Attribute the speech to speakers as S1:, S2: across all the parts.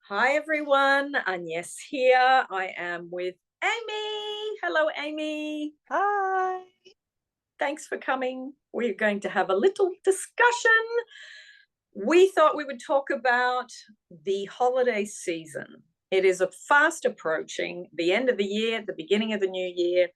S1: Hi everyone, Agnes here. I am with Amy. Hello, Amy.
S2: Hi.
S1: Thanks for coming. We're going to have a little discussion. We thought we would talk about the holiday season. It is a fast approaching the end of the year, the beginning of the new year,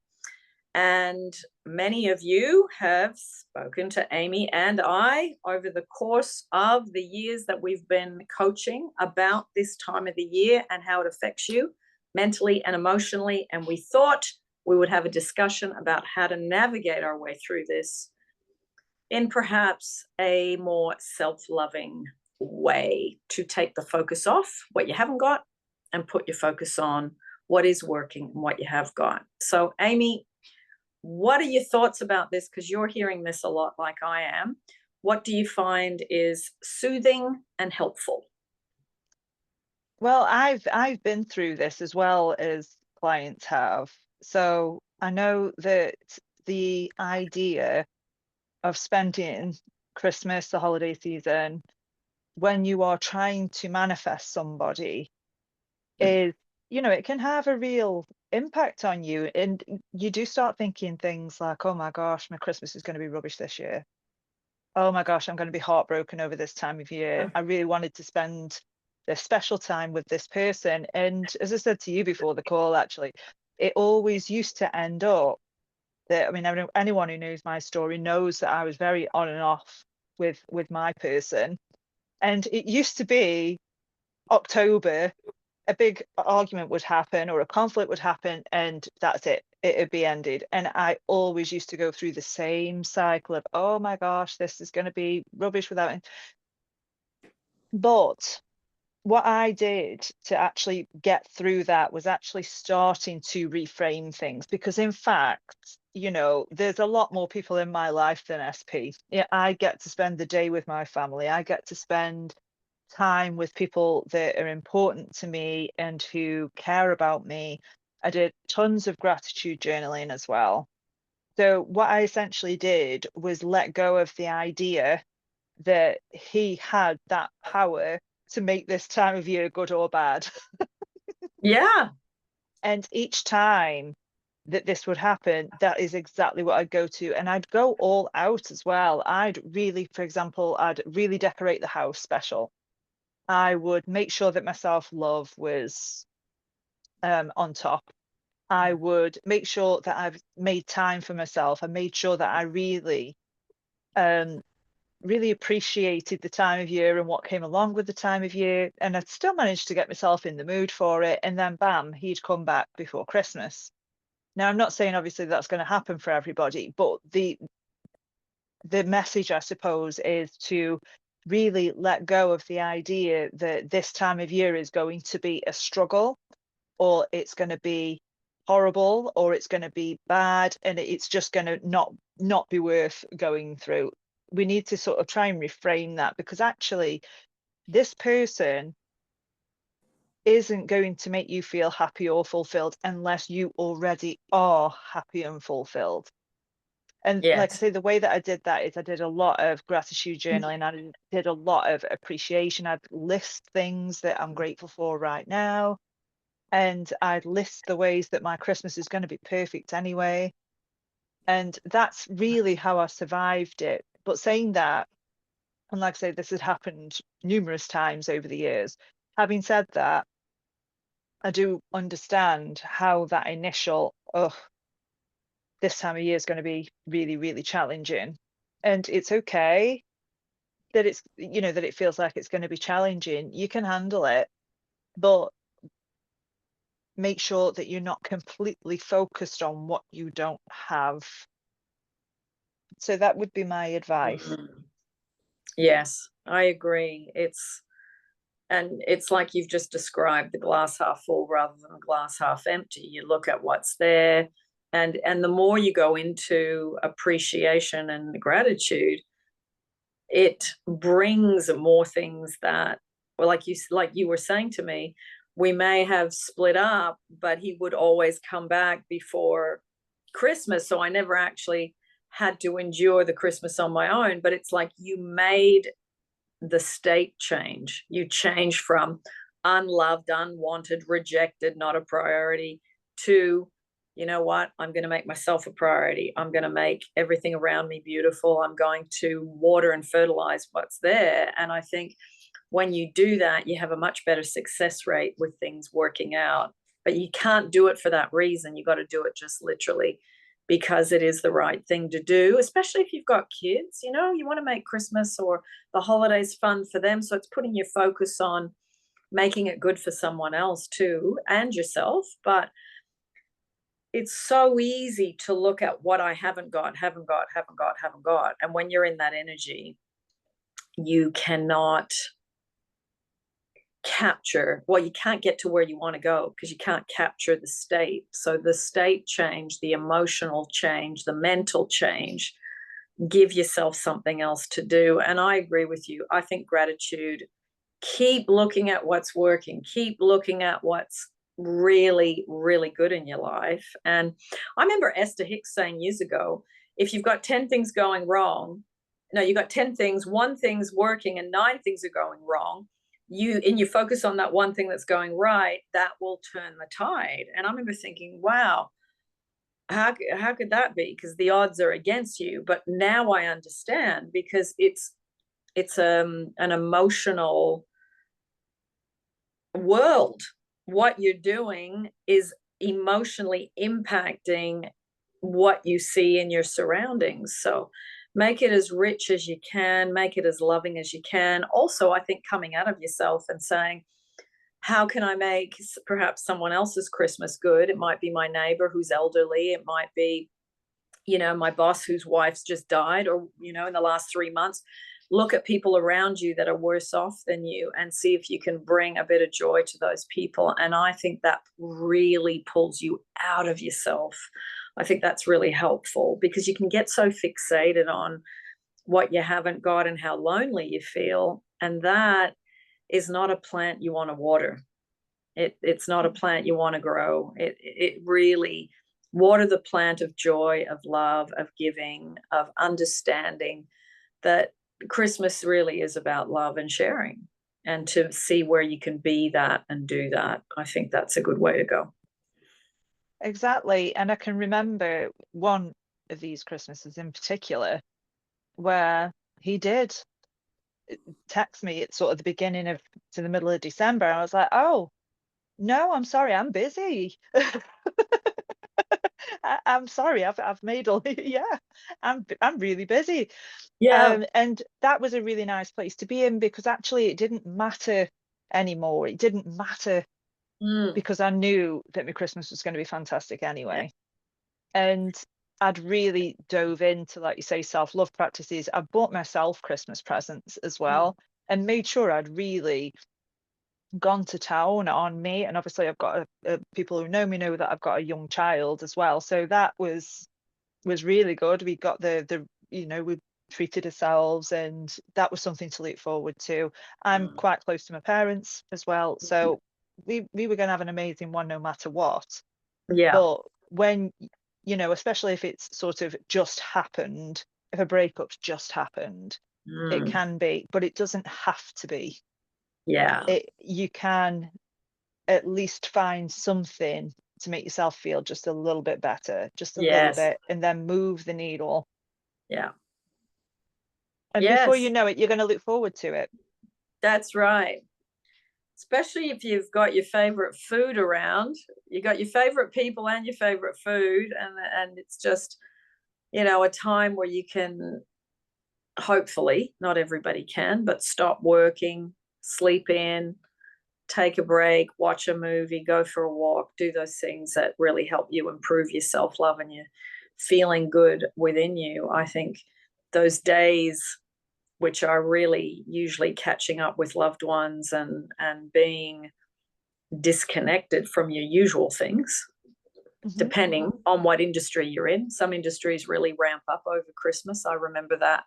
S1: and many of you have spoken to Amy and I over the course of the years that we've been coaching about this time of the year and how it affects you mentally and emotionally. And we thought we would have a discussion about how to navigate our way through this in perhaps a more self loving way, to take the focus off what you haven't got and put your focus on what is working and what you have got. So, Amy, what are your thoughts about this? Because you're hearing this a lot, like I am. What do you find is soothing and helpful?
S2: Well, I've been through this as well as clients have. So I know that the idea of spending Christmas, the holiday season, when you are trying to manifest somebody is, it can have a real impact on you. And you do start thinking things like, oh my gosh, my Christmas is going to be rubbish this year. Oh my gosh, I'm gonna be heartbroken over this time of year. I really wanted to spend this special time with this person. And as I said to you before the call, actually, it always used to end up that, I mean, anyone who knows my story knows that I was very on and off with my person. And it used to be October, a big argument would happen or a conflict would happen, and that's it. It'd be ended. And I always used to go through the same cycle of, oh my gosh, this is going to be rubbish without it. But what I did to actually get through that was actually starting to reframe things because, in fact, there's a lot more people in my life than SP. Yeah, I get to spend the day with my family. I get to spend time with people that are important to me and who care about me. I did tons of gratitude journaling as well. So, what I essentially did was let go of the idea that he had that power to make this time of year good or bad.
S1: Yeah.
S2: And each time that this would happen, that is exactly what I'd go to. And I'd go all out as well. For example, I'd really decorate the house special. I would make sure that my self-love was on top. I would make sure that I've made time for myself. I made sure that I um, really appreciated the time of year and what came along with the time of year. And I'd still managed to get myself in the mood for it. And then bam, he'd come back before Christmas. Now, I'm not saying obviously that's going to happen for everybody, but the message, I suppose, is to really let go of the idea that this time of year is going to be a struggle or it's going to be horrible or it's going to be bad and it's just going to not be worth going through. We need to sort of try and reframe that because actually this person isn't going to make you feel happy or fulfilled unless you already are happy and fulfilled. And like I
S1: Yes.
S2: say, the way that I did that is I did a lot of gratitude journaling. I did a lot of appreciation. I'd list things that I'm grateful for right now. And I'd list the ways that my Christmas is going to be perfect anyway. And that's really how I survived it. But saying that, and like I say, this has happened numerous times over the years. Having said that, I do understand how that initial, oh, this time of year is going to be really, really challenging. And it's okay that that it feels like it's going to be challenging. You can handle it, but make sure that you're not completely focused on what you don't have. So that would be my advice.
S1: Mhm. Yes, I agree. It's like you've just described, the glass half full rather than the glass half empty. You look at what's there, and the more you go into appreciation and gratitude, it brings more things that, well, like you were saying to me, we may have split up, but he would always come back before Christmas, so I never actually had to endure the Christmas on my own. But it's like you made the state change. You change from unloved, unwanted, rejected, not a priority, to, you know what, I'm going to make myself a priority. I'm going to make everything around me beautiful. I'm going to water and fertilize what's there. And I think when you do that, you have a much better success rate with things working out. But you can't do it for that reason. You got to do it just literally because it is the right thing to do, especially if you've got kids. You know, you want to make Christmas or the holidays fun for them. So it's putting your focus on making it good for someone else too and yourself. But it's so easy to look at what I haven't got, haven't got, haven't got, haven't got. And when you're in that energy, you cannot capture, well, you can't get to where you want to go because you can't capture the state. So the state change, the emotional change, the mental change, give yourself something else to do. And I agree with you. I think gratitude, keep looking at what's working, keep looking at what's really, really good in your life. And I remember Esther Hicks saying years ago, if you've got 10 things going wrong, no, you got 10 things, one thing's working and 9 things are going wrong, you focus on that one thing that's going right, that will turn the tide. And I remember thinking, wow, how could that be? Because the odds are against you. But now I understand, because it's an emotional world. What you're doing is emotionally impacting what you see in your surroundings. So make it as rich as you can, make it as loving as you can. Also, I think coming out of yourself and saying, how can I make perhaps someone else's Christmas good? It might be my neighbor who's elderly. It might be, you know, my boss whose wife's just died, or, you know, in the last 3 months. Look at people around you that are worse off than you and see if you can bring a bit of joy to those people. And I think that really pulls you out of yourself. I think that's really helpful, because you can get so fixated on what you haven't got and how lonely you feel. And that is not a plant you want to water. It's not a plant you want to grow. It really, water the plant of joy, of love, of giving, of understanding that Christmas really is about love and sharing, and to see where you can be that and do that. I think that's a good way to go.
S2: Exactly. And I can remember one of these Christmases in particular where he did text me at sort of the beginning of to the middle of December. I was like, oh, no, I'm sorry, I'm busy. I'm sorry, I've made all yeah, I'm really busy.
S1: Yeah.
S2: And that was a really nice place to be in, because actually it didn't matter anymore. It didn't matter
S1: Mm.
S2: because I knew that my Christmas was going to be fantastic
S1: Yeah.
S2: anyway. And I'd really dove into, like you say, self-love practices. I bought myself Christmas presents as
S1: Mm.
S2: well, and made sure I'd really gone to town on me. And obviously I've got people who know me know that I've got a young child as well, so that was really good. We got the you know, we treated ourselves, and that was something to look forward to. I'm
S1: Mm.
S2: quite close to my parents as well, so we were going to have an amazing one no matter what.
S1: Yeah.
S2: But when, you know, especially if it's sort of just happened, if a breakup's just happened, it
S1: Mm.
S2: can be, but it doesn't have to be.
S1: Yeah.
S2: You can at least find something to make yourself feel just a little bit better, just a little
S1: Yes.
S2: bit, and then move the needle.
S1: Yeah.
S2: And before you
S1: Yes.
S2: know it, you're going to look forward to it.
S1: That's right. Especially if you've got your favorite food around, you got your favorite people and your favorite food, and it's just, you know, a time where you can, hopefully, not everybody can, but stop working, sleep in, take a break, watch a movie, go for a walk, do those things that really help you improve your self-love and your feeling good within you. I think those days, which are really usually catching up with loved ones and being disconnected from your usual things,
S2: Hmm.
S1: depending on what industry you're in. Some industries really ramp up over Christmas. I remember that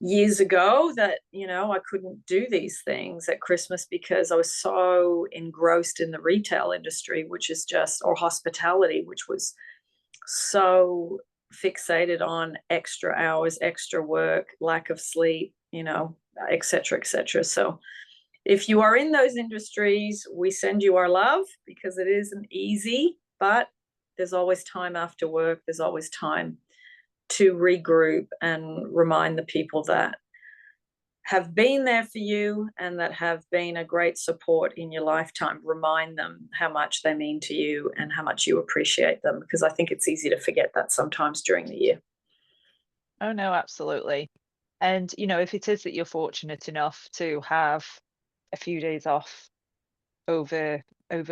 S1: years ago, that, you know, I couldn't do these things at Christmas because I was so engrossed in the retail industry, which is just, or hospitality, which was so fixated on extra hours, extra work, lack of sleep, you know, et cetera, et cetera. So if you are in those industries, we send you our love, because it isn't easy, but there's always time after work. There's always time to regroup and remind the people that have been there for you and that have been a great support in your lifetime. Remind them how much they mean to you and how much you appreciate them, because I think it's easy to forget that sometimes during the year.
S2: Oh no, absolutely. And if it is that you're fortunate enough to have a few days off over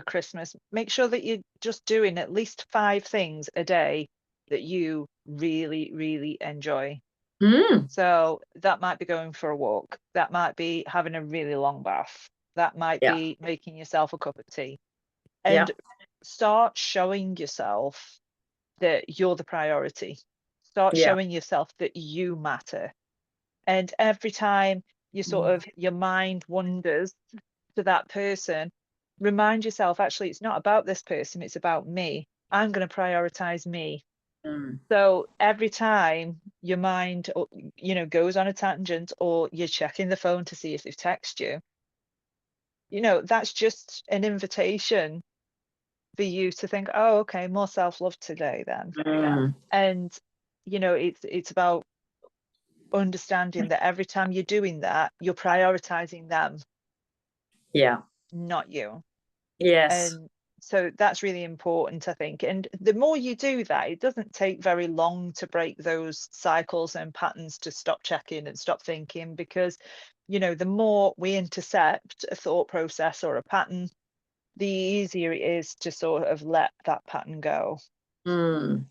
S2: Christmas, make sure that you're just doing at least 5 things a day that you really, really enjoy.
S1: Mm.
S2: So that might be going for a walk. That might be having a really long bath. That might
S1: Yeah.
S2: be making yourself a cup of tea.
S1: Yeah.
S2: And start showing yourself that you're the priority. Start
S1: Yeah.
S2: showing yourself that you matter. And every time you your mind wanders to that person, remind yourself, actually, it's not about this person, it's about me. I'm going to prioritize me.
S1: Mm.
S2: So every time your mind, goes on a tangent, or you're checking the phone to see if they've texted you, that's just an invitation for you to think, oh, okay, more self-love today then.
S1: Mm.
S2: And, it's about understanding that every time you're doing that, you're prioritizing them,
S1: Yeah.
S2: not you.
S1: Yes.
S2: And so that's really important, I think. And the more you do that, it doesn't take very long to break those cycles and patterns, to stop checking and stop thinking, because, the more we intercept a thought process or a pattern, the easier it is to sort of let that pattern go.
S1: Mm.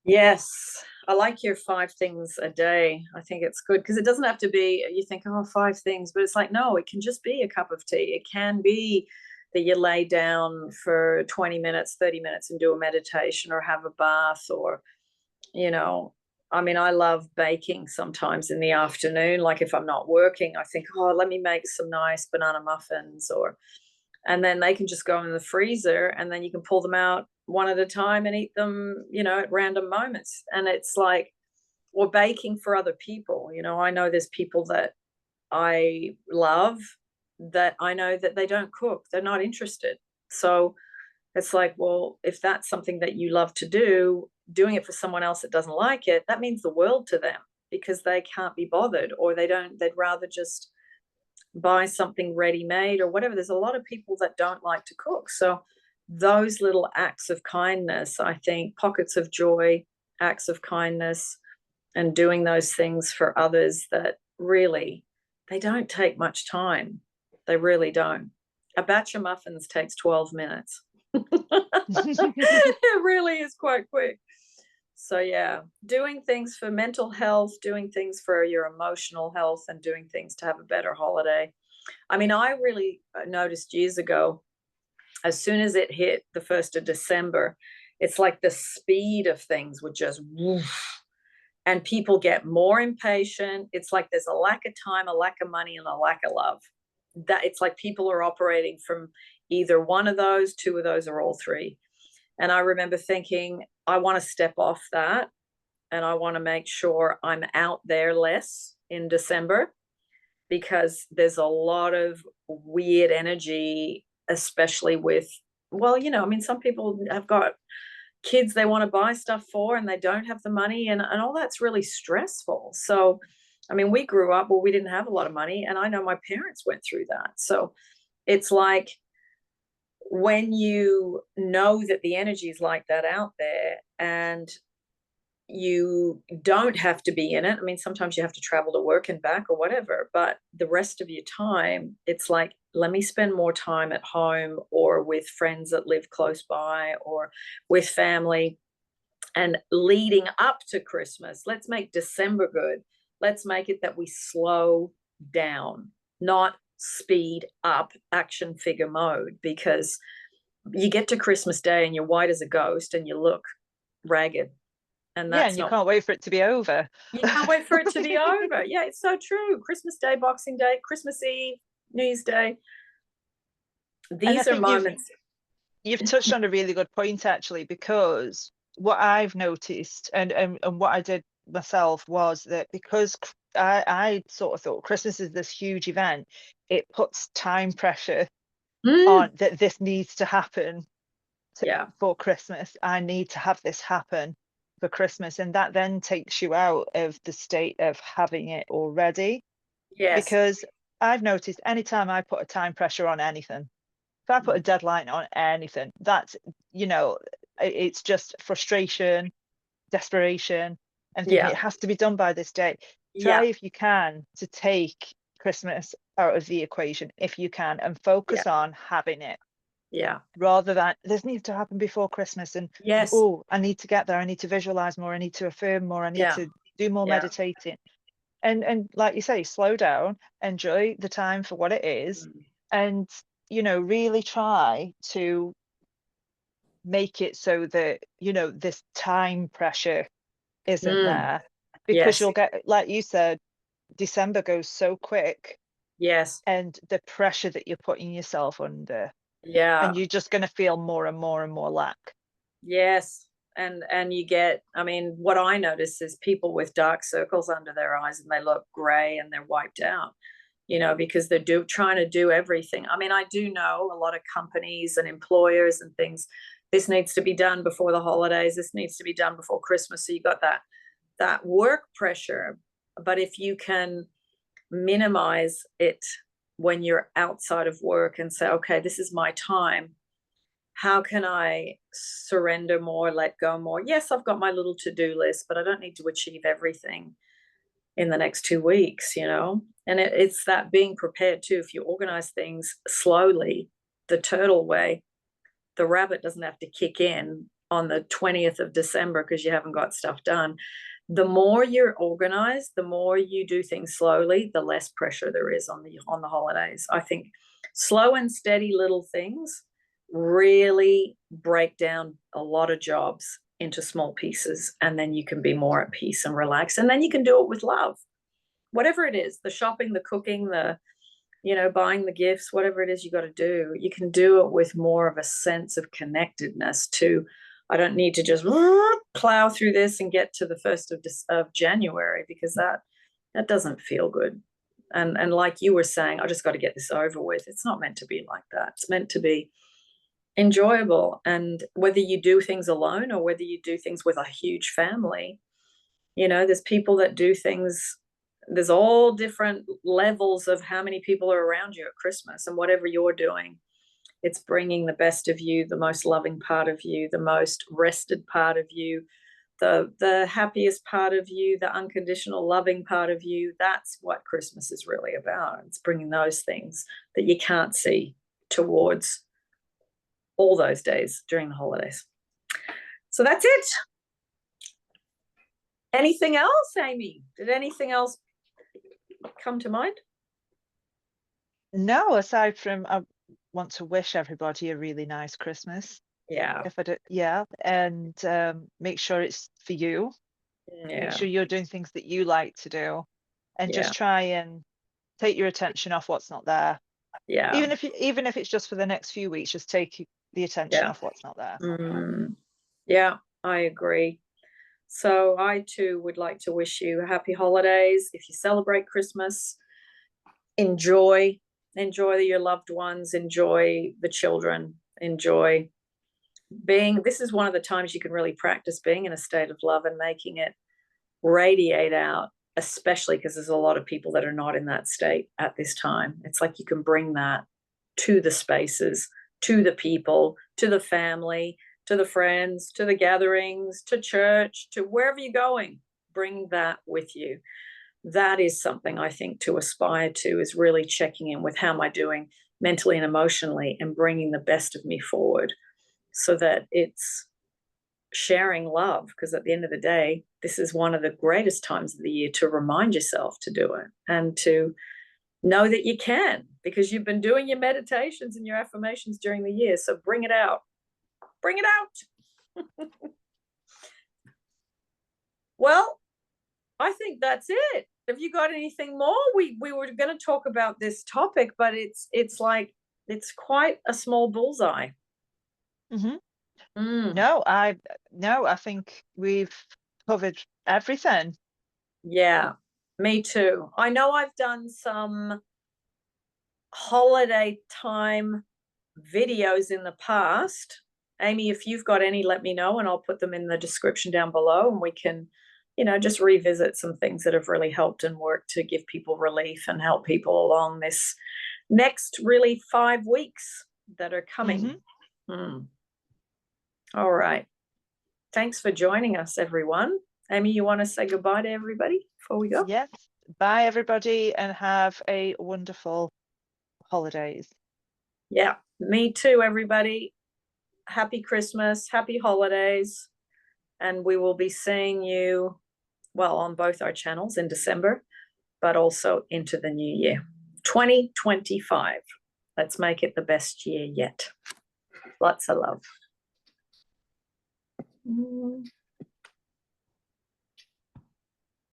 S1: Yes. I like your 5 things a day. I think it's good, because it doesn't have to be, you think, oh, 5 things, but it's like, no, it can just be a cup of tea. It can be that you lay down for 20 minutes, 30 minutes and do a meditation or have a bath, or, I mean, I love baking sometimes in the afternoon. Like if I'm not working, I think, oh, let me make some nice banana muffins, and then they can just go in the freezer, and then you can pull them out one at a time and eat them, at random moments. And it's like, or baking for other people. I know there's people that I love that I know that they don't cook, they're not interested. So it's like, well, if that's something that you love to do, doing it for someone else that doesn't like it, that means the world to them, because they can't be bothered, or they'd rather just buy something ready made or whatever. There's a lot of people that don't like to cook. So those little acts of kindness, I think, pockets of joy, acts of kindness, and doing those things for others, that really, they don't take much time. They really don't. A batch of muffins takes 12 minutes. It really is quite quick. So yeah, doing things for mental health, doing things for your emotional health, and doing things to have a better holiday. I mean, I really noticed years ago, as soon as it hit the 1st of December, it's like the speed of things would just woof, and people get more impatient. It's like there's a lack of time, a lack of money, and a lack of love. That it's like people are operating from either one of those, 2 of those, or all 3. And I remember thinking, I want to step off that, and I want to make sure I'm out there less in December, because there's a lot of weird energy, especially with, well, I mean, some people have got kids they want to buy stuff for, and they don't have the money, and all that's really stressful. So, I mean, we grew up, well, we didn't have a lot of money, and I know my parents went through that. So it's like, when you know that the energy is like that out there, and you don't have to be in it. I mean, sometimes you have to travel to work and back or whatever, but the rest of your time, it's like, let me spend more time at home, or with friends that live close by, or with family. And leading up to Christmas, let's make December good. Let's make it that we slow down, not speed up action figure mode, because you get to Christmas Day and you're white as a ghost and you look ragged. And
S2: Yeah,
S1: that's
S2: and you
S1: not,
S2: can't wait for it to be over.
S1: you can't wait for it to be over. Yeah, it's so true. Christmas Day, Boxing Day, Christmas Eve, New Year's Day.
S2: And I
S1: These are
S2: think
S1: moments.
S2: you've touched on a really good point, actually, because what I've noticed, and what I did myself, was that because I sort of thought Christmas is this huge event. It puts time pressure
S1: Mm,
S2: on that this needs to happen
S1: yeah.
S2: for Christmas. I need to have this happen for Christmas. And that then takes you out of the state of having it already.
S1: Yes.
S2: Because I've noticed anytime I put a time pressure on anything, if I put a deadline on anything, that's, you know, it's just frustration, desperation, and thinking
S1: Yeah.
S2: it has to be done by this date. Try
S1: Yeah.
S2: if you can to take Christmas out of the equation if you can and
S1: Yeah.
S2: focus on having it
S1: Yeah.
S2: rather than this needs to happen before Christmas and
S1: Yes.
S2: oh, I need to get there, I need to visualize more, I need to affirm more, I need
S1: Yeah.
S2: to do more
S1: Yeah.
S2: meditating. And like you say, slow down, enjoy the time for what it is,
S1: Mm.
S2: and really try to make it so that this time pressure isn't
S1: Mm.
S2: there, because
S1: Yes.
S2: you'll get, like you said, December goes so quick,
S1: Yes.
S2: and the pressure that you're putting yourself under,
S1: Yeah.
S2: and you're just going to feel more and more and more lack.
S1: Yes. And you get, I mean, what I notice is people with dark circles under their eyes and they look gray and they're wiped out, because they're trying to do everything. I mean, I do know a lot of companies and employers and things. This needs to be done before the holidays. This needs to be done before Christmas. So you got that work pressure. But if you can minimize it when you're outside of work and say, okay, this is my time. How can I surrender more, let go more? Yes, I've got my little to-do list, but I don't need to achieve everything in the next 2 weeks. And it's that being prepared too. If you organize things slowly, the turtle way, the rabbit doesn't have to kick in on the 20th of December because you haven't got stuff done. The more you're organized, the more you do things slowly, the less pressure there is on the holidays. I think slow and steady little things really break down a lot of jobs into small pieces, and then you can be more at peace and relax, and then you can do it with love. Whatever it is, the shopping, the cooking, the buying the gifts, whatever it is you got to do, you can do it with more of a sense of connectedness to, I don't need to just plow through this and get to the 1st of January, because that doesn't feel good. And like you were saying, I just got to get this over with. It's not meant to be like that. It's meant to be enjoyable. And whether you do things alone or whether you do things with a huge family, there's people that do things, there's all different levels of how many people are around you at Christmas, and whatever you're doing, it's bringing the best of you, the most loving part of you, the most rested part of you, the happiest part of you, the unconditional loving part of you. That's what Christmas is really about. It's bringing those things that you can't see towards all those days during the holidays. So that's it. Anything else, Amy? Did anything else come to mind?
S2: No, aside from I want to wish everybody a really nice Christmas.
S1: Yeah.
S2: If I do, yeah, and make sure it's for you. Make
S1: Yeah.
S2: sure you're doing things that you like to do, and
S1: Yeah.
S2: just try and take your attention off what's not there.
S1: Yeah.
S2: Even if it's just for the next few weeks, just take the attention
S1: Yeah.
S2: off what's not there.
S1: Yeah, I agree. So I too would like to wish you happy holidays. If you celebrate Christmas, enjoy, enjoy your loved ones, enjoy the children, enjoy being. This is one of the times you can really practice being in a state of love and making it radiate out, especially because there's a lot of people that are not in that state at this time. It's like you can bring that to the spaces, to the people, to the family, to the friends, to the gatherings, to church, to wherever you're going. Bring that with you. That is something I think to aspire to, is really checking in with how am I doing mentally and emotionally, and bringing the best of me forward, so that it's sharing love. Because at the end of the day, this is one of the greatest times of the year to remind yourself to do it, and to know that you can, because you've been doing your meditations and your affirmations during the year. So bring it out. Bring it out. Well, I think that's it. Have you got anything more? We were going to talk about this topic, but it's like it's quite a small bullseye.
S2: Hmm.
S1: Mm,
S2: No, I think we've covered everything.
S1: yeah. Me too. I know I've done some holiday time videos in the past. Amy, if you've got any, let me know, and I'll put them in the description down below, and we can, just revisit some things that have really helped and worked to give people relief and help people along this next really 5 weeks that are coming. All right. Thanks for joining us, everyone. Amy, you want to say goodbye to everybody before we go?
S2: Yes. Bye, everybody, and have a wonderful holidays.
S1: Yeah, me too, everybody. Happy Christmas, happy holidays. And we will be seeing you, well, on both our channels in December, but also into the new year, 2025. Let's make it the best year yet. Lots of love.